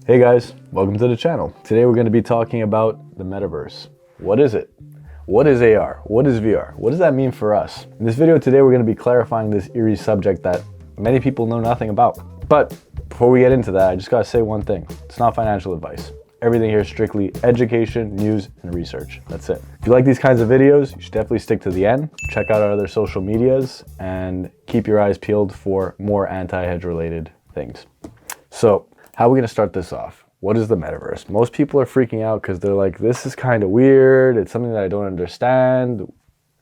Hey guys, welcome to the channel. Today we're going to be talking about the metaverse. What is it? What is AR? What is VR? What does that mean for us? In this video today we're going to be clarifying this eerie subject that many people know nothing about. But before we get into that, I just got to say one thing. It's not financial advice. Everything here is strictly education, news, and research. That's it. If you like these kinds of videos, you should definitely stick to the end. Check out our other social medias and keep your eyes peeled for more anti-hedge related things. So, how are we going to start this off? What is the metaverse? Most people are freaking out because they're like, this is kind of weird. It's something that I don't understand.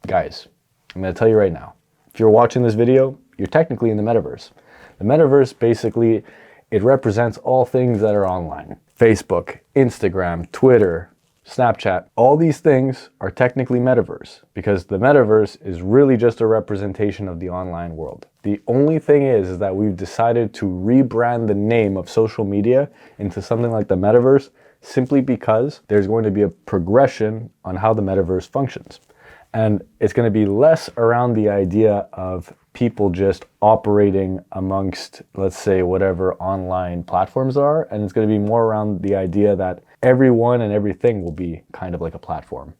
Guys, I'm going to tell you right now. If you're watching this video, you're technically in the metaverse. The metaverse, basically, it represents all things that are online. Facebook, Instagram, Twitter, Snapchat, all these things are technically metaverse because the metaverse is really just a representation of the online world. The only thing is that we've decided to rebrand the name of social media into something like the metaverse simply because there's going to be a progression on how the metaverse functions. And it's going to be less around the idea of people just operating amongst, let's say, whatever online platforms are. And it's going to be more around the idea that everyone and everything will be kind of like a platform,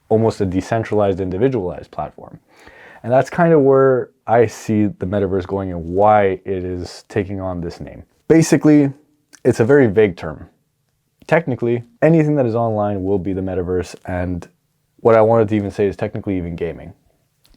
almost a decentralized, individualized platform. And that's kind of where I see the metaverse going and why it is taking on this name. Basically, it's a very vague term. Technically, anything that is online will be the metaverse, and what I wanted to even say is technically even gaming.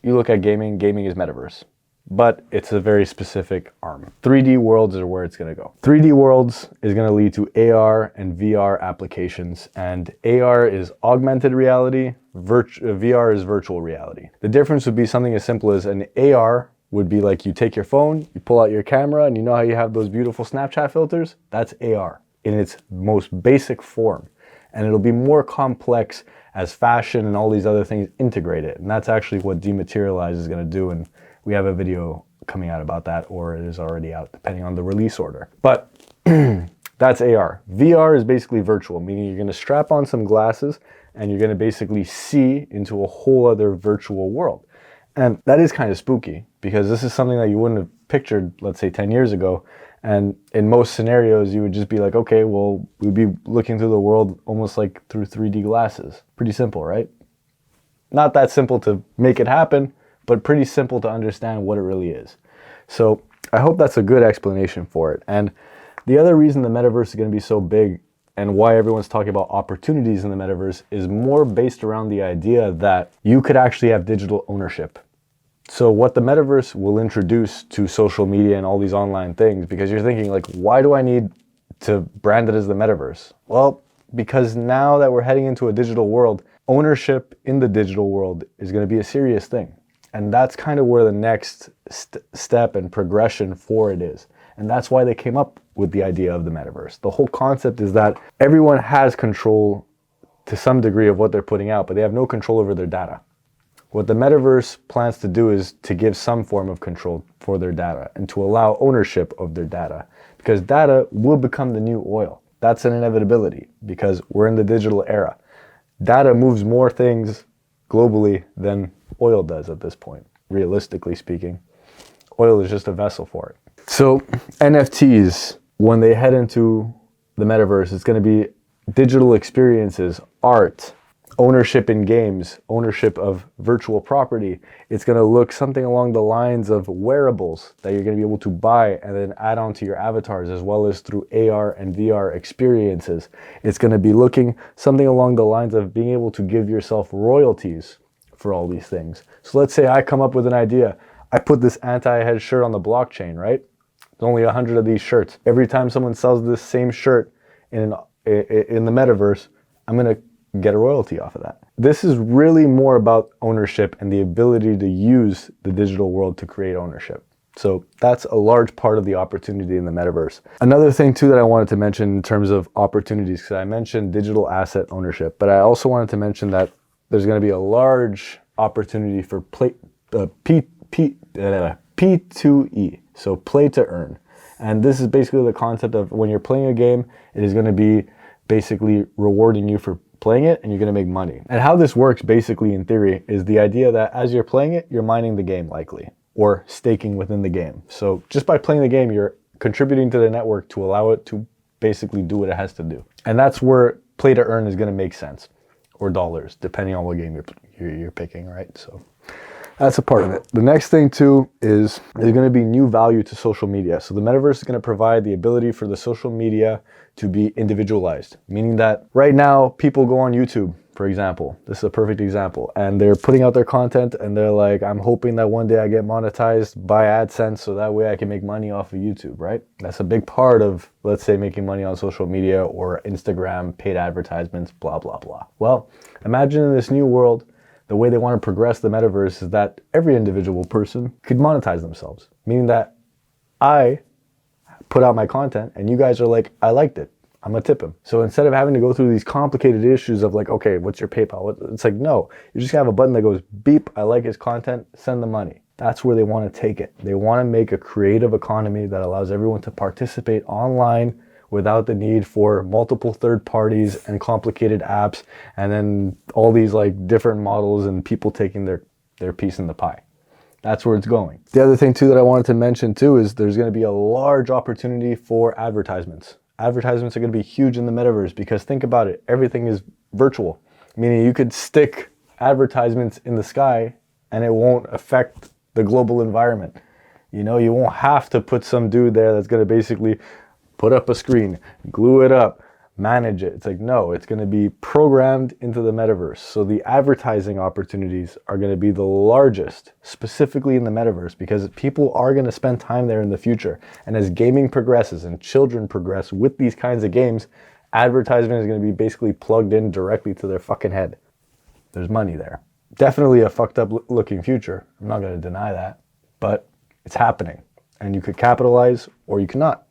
You look at gaming is metaverse, but it's a very specific arm. 3D worlds are where it's going to go. 3D worlds is going to lead to AR and VR applications, and AR is augmented reality, VR is virtual reality. The difference would be something as simple as an AR would be like you take your phone, you pull out your camera, and you know how you have those beautiful Snapchat filters? That's AR in its most basic form. And it'll be more complex as fashion and all these other things integrate it. And that's actually what Dematerialize is going to do. And we have a video coming out about that, or it is already out, depending on the release order. But that's AR. VR is basically virtual, meaning you're going to strap on some glasses and you're going to basically see into a whole other virtual world. And that is kind of spooky because this is something that you wouldn't have pictured, let's say 10 years ago. And in most scenarios, you would just be like, okay, well, we'd be looking through the world almost like through 3D glasses. Pretty simple, right? Not that simple to make it happen, but pretty simple to understand what it really is. So I hope that's a good explanation for it. And the other reason the metaverse is going to be so big and why everyone's talking about opportunities in the metaverse is more based around the idea that you could actually have digital ownership. So what the metaverse will introduce to social media and all these online things, because you're thinking like, why do I need to brand it as the metaverse? Well, because now that we're heading into a digital world, ownership in the digital world is going to be a serious thing. And that's kind of where the next step and progression for it is. And that's why they came up with the idea of the metaverse. The whole concept is that everyone has control to some degree of what they're putting out, but they have no control over their data. What the metaverse plans to do is to give some form of control for their data and to allow ownership of their data, because data will become the new oil. That's an inevitability because we're in the digital era. Data moves more things globally than oil does at this point, realistically speaking. Oil is just a vessel for it. So NFTs, when they head into the metaverse, it's going to be digital experiences, art, ownership in games, ownership of virtual property. It's going to look something along the lines of wearables that you're going to be able to buy and then add on to your avatars, as well as through AR and VR experiences. It's going to be looking something along the lines of being able to give yourself royalties for all these things. So let's say I come up with an idea. I put this anti-hedge shirt on the blockchain, right? There's only 100 of these shirts. Every time someone sells this same shirt in the metaverse, I'm going to get a royalty off of that. This is really more about ownership and the ability to use the digital world to create ownership. So that's a large part of the opportunity in the metaverse. Another thing too that I wanted to mention in terms of opportunities, because I mentioned digital asset ownership, but I also wanted to mention that there's going to be a large opportunity for P2E, so play to earn. And this is basically the concept of when you're playing a game, it is going to be basically rewarding you for playing it and you're going to make money. And how this works basically in theory is the idea that as you're playing it, you're mining the game likely, or staking within the game. So just by playing the game, you're contributing to the network to allow it to basically do what it has to do. And that's where play to earn is going to make sense, or dollars, depending on what game you're picking, right? So that's a part of it. The next thing too is there's going to be new value to social media. So the metaverse is going to provide the ability for the social media to be individualized, meaning that right now people go on YouTube, for example. This is a perfect example. And they're putting out their content and they're like, I'm hoping that one day I get monetized by AdSense so that way I can make money off of YouTube, right? That's a big part of, let's say, making money on social media or Instagram, paid advertisements, blah, blah, blah. Well, imagine in this new world, the way they want to progress the metaverse is that every individual person could monetize themselves, meaning that I put out my content and you guys are like, I liked it, I'm gonna tip him. So instead of having to go through these complicated issues of like, okay, what's your PayPal? It's like, no, you just have a button that goes beep, I like his content, send the money. That's where they want to take it. They want to make a creative economy that allows everyone to participate online without the need for multiple third parties and complicated apps and then all these like different models and people taking their piece in the pie. That's where it's going. The other thing too that I wanted to mention too is there's going to be a large opportunity for advertisements. Advertisements are going to be huge in the metaverse because think about it, everything is virtual, meaning you could stick advertisements in the sky and it won't affect the global environment. You know, you won't have to put some dude there that's going to basically put up a screen, glue it up, manage it. It's like, no, it's going to be programmed into the metaverse. So the advertising opportunities are going to be the largest, specifically in the metaverse, because people are going to spend time there in the future. And as gaming progresses and children progress with these kinds of games, advertisement is going to be basically plugged in directly to their fucking head. There's money there. Definitely a fucked up looking future. I'm not going to deny that, but it's happening. And you could capitalize or you cannot.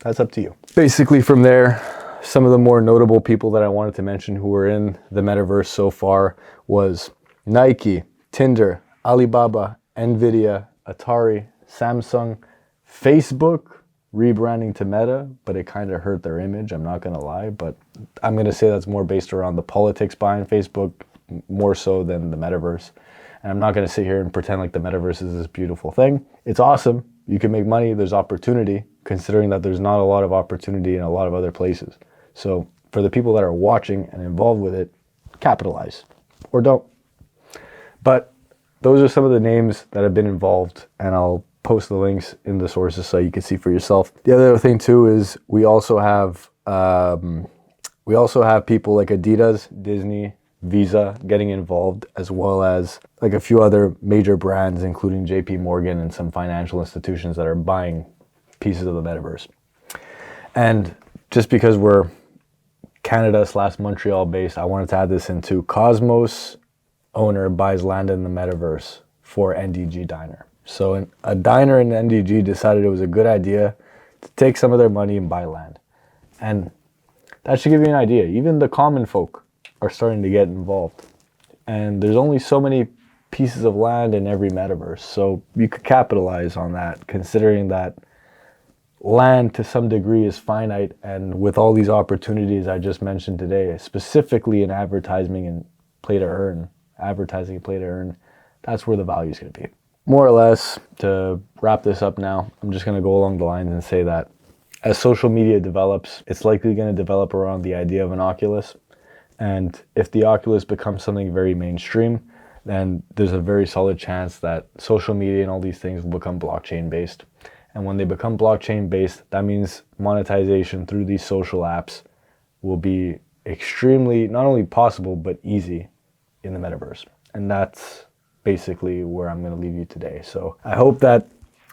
That's up to you. Basically from there, some of the more notable people that I wanted to mention who were in the metaverse so far was Nike, Tinder, Alibaba, Nvidia, Atari, Samsung, Facebook, rebranding to Meta, but it kind of hurt their image, I'm not going to lie, but I'm going to say that's more based around the politics behind Facebook, more so than the metaverse. And I'm not going to sit here and pretend like the metaverse is this beautiful thing. It's awesome. You can make money. There's opportunity, considering that there's not a lot of opportunity in a lot of other places. So for the people that are watching and involved with it, capitalize or don't. But those are some of the names that have been involved, and I'll post the links in the sources so you can see for yourself. The other thing too is we also have people like Adidas, Disney, Visa getting involved, as well as like a few other major brands, including JP Morgan and some financial institutions that are buying pieces of the metaverse. And just because we're Canada/Montreal based, I wanted to add this into Cosmos owner buys land in the metaverse for NDG Diner. So a diner in NDG decided it was a good idea to take some of their money and buy land. And that should give you an idea. Even the common folk are starting to get involved. And there's only so many pieces of land in every metaverse. So you could capitalize on that, considering that land to some degree is finite. And with all these opportunities I just mentioned today, specifically in advertising and play to earn, that's where the value is going to be. More or less, to wrap this up now, I'm just going to go along the lines and say that as social media develops, it's likely going to develop around the idea of an Oculus. And if the Oculus becomes something very mainstream, then there's a very solid chance that social media and all these things will become blockchain based. And when they become blockchain based, that means monetization through these social apps will be extremely, not only possible, but easy in the metaverse. And that's basically where I'm going to leave you today. So I hope that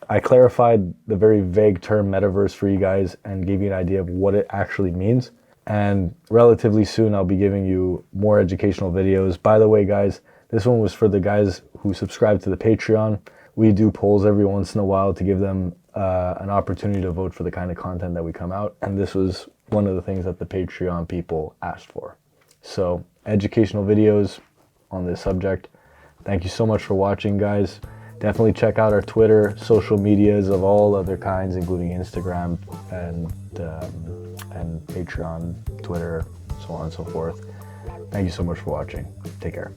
I clarified the very vague term metaverse for you guys and gave you an idea of what it actually means. And relatively soon, I'll be giving you more educational videos. By the way, guys, this one was for the guys who subscribe to the Patreon. We do polls every once in a while to give them an opportunity to vote for the kind of content that we come out. And this was one of the things that the Patreon people asked for. So educational videos on this subject. Thank you so much for watching, guys. Definitely check out our Twitter, social medias of all other kinds, including Instagram and Patreon, Twitter, so on and so forth. Thank you so much for watching. Take care.